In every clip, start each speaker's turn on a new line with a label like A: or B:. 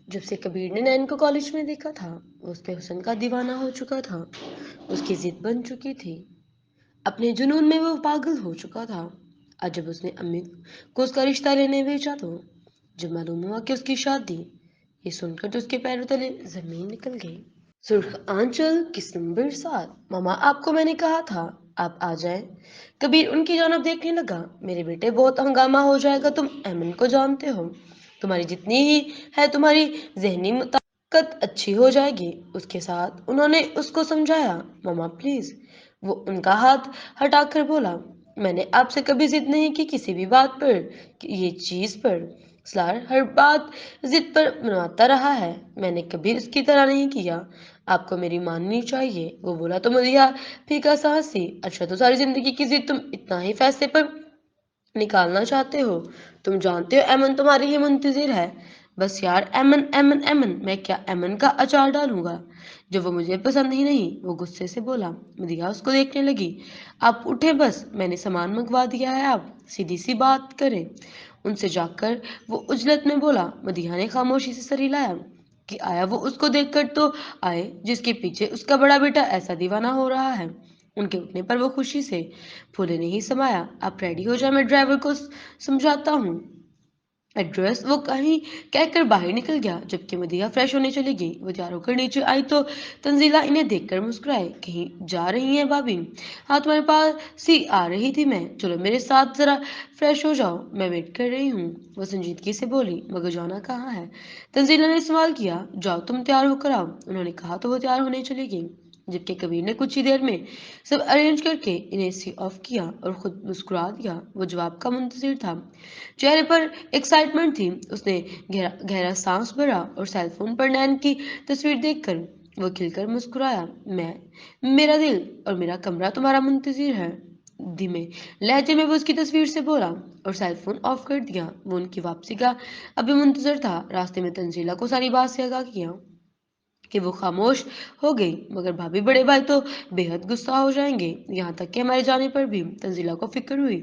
A: जब से कबीर ने नैन को कॉलेज में देखा था, वो उस पे हुस्न का दीवाना हो चुका था। उसकी जिद बन चुकी थी। अपने जुनून में वो पागल हो चुका था। आज जब उसने अम्मी को उसका रिश्ता लेने भेजा तो जब मालूम हुआ कि उसकी शादी, ये सुनकर तो उसके पैरों तले जमीन निकल गई। सुर्ख आंचल किस नंबर 7। मामा, आपको मैंने कहा था आप आ जाएं। कबीर उनकी जानब देखने लगा। मेरे बेटे, बहुत हंगामा हो जाएगा। तुम अमन को जानते हो। तुम्हारी जितनी ही है तुम्हारी जहनी ताकत अच्छी हो जाएगी उसके साथ। उन्होंने उसको समझाया। मामा प्लीज। वो उनका हाथ हटाकर बोला, मैंने आपसे कभी जिद नहीं की किसी भी बात पर, ये चीज पर। सलार हर बात जिद पर मनवाता रहा है। मैंने कभी उसकी तरह नहीं किया। आपको मेरी माननी चाहिए। वो बोला तो मदिया फीका सा हंसी। अच्छा, तो सारी जिंदगी की जिद तुम इतना ही फैसले पर निकालना चाहते हो? तुम जानते हो एमन तुम्हारी ही मुंतजिर है। बस यार, एमन एमन एमन, मैं क्या एमन का अचार डालूंगा? जब वो मुझे पसंद ही नहीं, वो गुस्से से बोला। मदिया उसको देखने लगी। आप उठे, बस मैंने सामान मंगवा दिया है, आप सीधी सी बात करें उनसे जाकर। वो उजलत में बोला। मदिया ने खामोशी से सर हिलाया कि आया वो उसको देखकर तो आए जिसके पीछे उसका बड़ा बेटा ऐसा दीवाना हो रहा है। उनके उठने पर वो खुशी से फूले नहीं समाया। आप रेडी हो जाए, मैं ड्राइवर को समझाता हूँ एड्रेस। वो कहीं कहकर बाहर निकल गया। जबकि मदिया फ्रेश होने चली गई। वो तैयार होकर नीचे आई तो तंजीला इन्हें देखकर मुस्कुराए। कहीं जा रही हैं भाभी? हाँ, तुम्हारे पास ही आ रही थी मैं। चलो मेरे साथ जरा फ्रेश हो जाओ, मैं वेट कर रही हूँ। वो संजीदगी से बोली। मगर जाना कहाँ है? तंजीला ने सवाल किया। जाओ तुम तैयार होकर आओ, उन्होंने कहा तो वो तैयार होने चली गई। जबकि कबीर ने कुछ ही देर में सब अरेंज करके इन्हें सी ऑफ किया और खुद मुस्कुरा दिया। वो जवाब का मुंतजिर था। चेहरे पर एक्साइटमेंट थी। उसने गहरा गहरा सांस भरा और सेलफोन पर नैन की तस्वीर देखकर वो खिलकर मुस्कुराया। मैं, मेरा दिल और मेरा कमरा तुम्हारा मुंतजिर है। धीमे लहजे में वो उसकी तस्वीर से बोला और सेलफोन ऑफ कर दिया। वो उनकी वापसी का अभी मुंतजर था। रास्ते में तंजीला को सारी बात से आगाह किया कि वो खामोश हो गई। मगर भाभी, बड़े भाई तो बेहद गुस्सा हो जाएंगे। यहाँ तक कि हमारे जाने पर भी तंजीला को फिक्र हुई।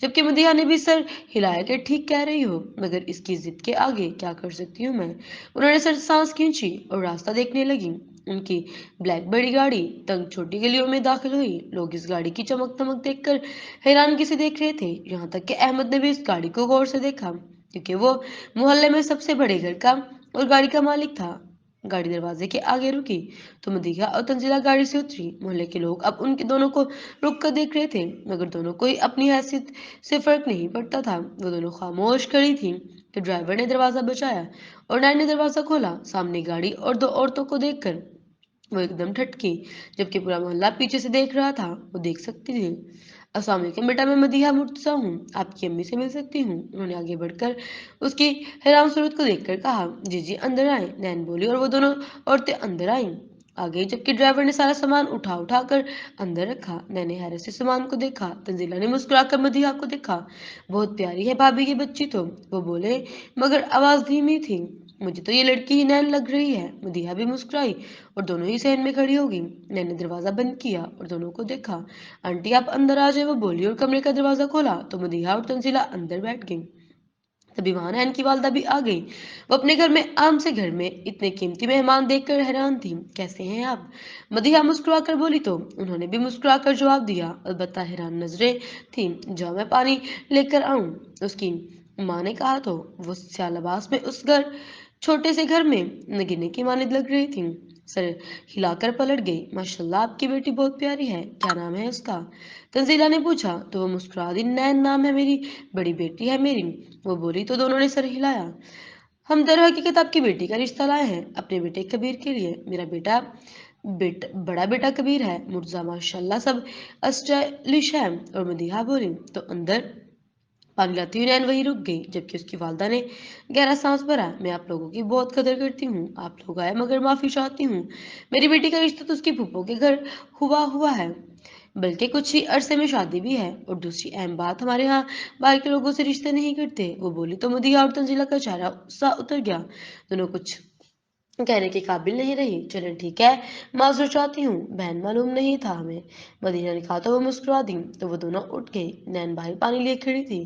A: जबकि मदिया ने भी सर हिलाया कि ठीक कह रही हो, मगर इसकी जिद के आगे क्या कर सकती हूँ मैं। उन्होंने सर सांस खींची और रास्ता देखने लगी। उनकी ब्लैक बड़ी गाड़ी तंग छोटी गलियों में दाखिल हुई। लोग इस गाड़ी की चमक दमक देखकर हैरानगी से देख रहे थे। यहाँ तक कि अहमद ने भी इस गाड़ी को गौर से देखा, क्योंकि वो मोहल्ले में सबसे बड़े घर का और गाड़ी का मालिक था। गाड़ी दरवाजे के आगे रुकी तो मदीहा और तंजीला गाड़ी से उतरी। मोहल्ले के लोग अब उनके दोनों को रुक कर देख रहे थे, मगर दोनों को ही अपनी हैसियत से फर्क नहीं पड़ता था। वो दोनों खामोश खड़ी थी कि ड्राइवर ने दरवाजा बचाया और नैन ने दरवाजा खोला। सामने गाड़ी और दो औरतों को देखकर वो एकदम ठटकी। जबकि पूरा मोहल्ला पीछे से देख रहा था। वो देख सकती थी। अस्सलाम वालेकुम बेटा, मैं मदीहा मुर्तजा हूँ, आपकी अम्मी से मिल सकती हूँ? उन्होंने आगे बढ़कर उसकी हैरान सूरत को देखकर कहा। जी जी, अंदर आए, नैन बोली, और वो दोनों औरतें अंदर आईं। आ गई। जबकि ड्राइवर ने सारा सामान उठा उठा कर अंदर रखा। नैन ने हैरत से सामान को देखा। तंजीला ने मुस्कुराकर मदीहा को देखा। बहुत प्यारी है भाभी की बच्ची तो, वो बोले, मगर आवाज धीमी थी। मुझे तो ये लड़की ही नैन लग रही है। मदीहा भी मुस्कुराई और दोनों ही सहन में खड़ी हो गई। नैन ने दरवाजा बंद किया और दोनों को देखा। आंटी आप अंदर आ जाए, वो बोली, और कमरे का दरवाजा खोला तो मदीहा और तंजीला अंदर बैठ गई। तभी वहां नैन की वालदा भी आ गई। वो अपने घर में आम से घर में इतने कीमती मेहमान देखकर हैरान थी। कैसे हैं आप? मदीहा मुस्कुरा कर बोली तो उन्होंने भी मुस्कुरा कर जवाब दिया। अलबत्ता हैरान नजरें थी। जाओ मैं पानी लेकर आऊं, उसकी माँ ने कहा तो वो स्यालबास में उस घर छोटे से घर में नगीने की मानिद लग रही थी। सर हिलाकर पलट गई। माशाल्लाह, आपकी बेटी बहुत प्यारी है। क्या नाम है उसका? तंजीला ने पूछा तो वो मुस्कुरा दी। नैन नाम है मेरी, बड़ी बेटी है मेरी, वो बोली तो दोनों ने सर हिलाया। हम दर हकीकत आपकी बेटी का रिश्ता लाए हैं, अपने बेटे कबीर के लिए। मेरा बड़ा बेटा कबीर है, मुर्जा माशाल्लाह सब स्टाइलिश है। और मदीहा बोली तो अंदर पानी लाती हुई नैन वहीं रुक गई। जबकि उसकी वालदा ने गहरा सांस भरा। मैं आप लोगों की बहुत कदर करती हूँ। आप लोग आए, मगर माफी चाहती हूँ। मेरी बेटी का रिश्ता तो उसकी फूफो के घर हुआ हुआ है, बल्कि कुछ ही अरसे में शादी भी है। और दूसरी अहम बात, हमारे यहाँ बाहर के लोगों से रिश्ते नहीं करते, वो बोली तो मदीहा और तंजीला का चेहरा सा उतर गया। दोनों कुछ कहने के काबिल नहीं रही। चलें ठीक है, माज़ूर चाहती हूँ, बहन मालूम नहीं था हमें। मदीहा ने कहा तो वो मुस्कुरा दी, तो वो दोनों उठ गई। नैन बाहर पानी लिए खड़ी थी।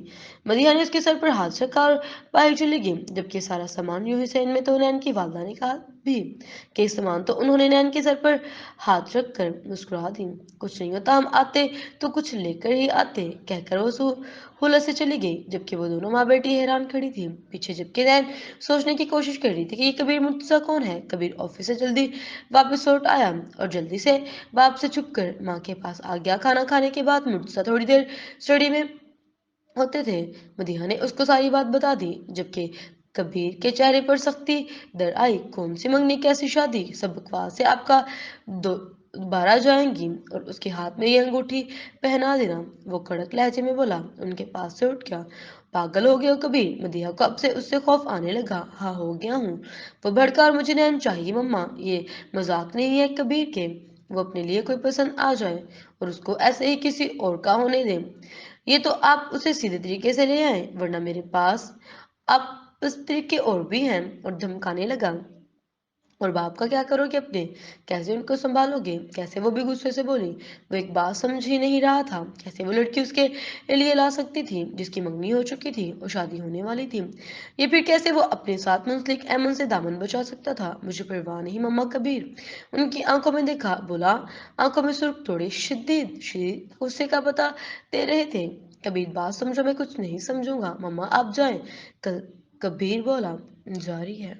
A: मदीहा ने उसके सर पर हाथ रखा और बाहर चली गई, जबकि सारा सामान यूं ही सहन में। तो नैन की वालदा ने कहा भी कि सामान तो उन्होंने नैन के सर पर हाथ रख कर मुस्कुरा दी। कुछ नहीं होता, हम आते तो कुछ लेकर ही आते, कहकर वो हुलस से चली गई, जबकि वो दोनों माँ बेटी हैरान खड़ी थी। पीछे जबकि नैन सोचने की कोशिश कर रही थी कि ये कबीर मुर्तज़ा कौन है। कबीर ऑफिस से जल्दी वापस लौट आया और जल्दी से बाप से छुप कर माँ के पास आ गया। खाना खाने के बाद मुर्तज़ा थोड़ी देर स्टडी में होते थे। मदीहा ने उसको सारी बात बता दी, जबकि कबीर के चेहरे पर सख्ती दर आई। कौन सी मंगनी, कैसी शादी, सब बकवास है। आपका दोबारा जाएंगी और उसके हाथ में ये अंगूठी पहना देना। वो कड़क लहजे में बोला, उनके पास से उठ गया। पागल हो गया हो कबीर? मदीहा को अब से उससे खौफ आने लगा। हाँ, हो गया हूँ। वो भड़का, और मुझे नैन चाहिए मम्मा, ये मजाक नहीं है कबीर के। वो अपने लिए कोई पसंद आ जाए और उसको ऐसे ही किसी और का होने दे, ये तो आप उसे सीधे तरीके से ले आए, वरना मेरे पास आप उस तरीके और भी हैं। और धमकाने लगा, और बाप का क्या करोगे अपने, कैसे उनको संभालोगे? कैसे? वो भी गुस्से से बोली। वो एक बात समझ ही नहीं रहा था, कैसे वो लड़की उसके लिए ला सकती थी जिसकी मंगनी हो चुकी थी और शादी होने वाली थी। ये फिर कैसे वो अपने साथ मुंसलिक ऐमन से दामन बचा सकता था? मुझे परवाह नहीं मम्मा। कबीर उनकी आंखों में देखा, बोला, आंखों में सुर्ख थोड़े शदीद शदीद गुस्से का पता दे रहे थे। कबीर, बात समझो, मैं कुछ नहीं समझूंगा। मम्मा आप जाएं। कबीर बोला, जारी है।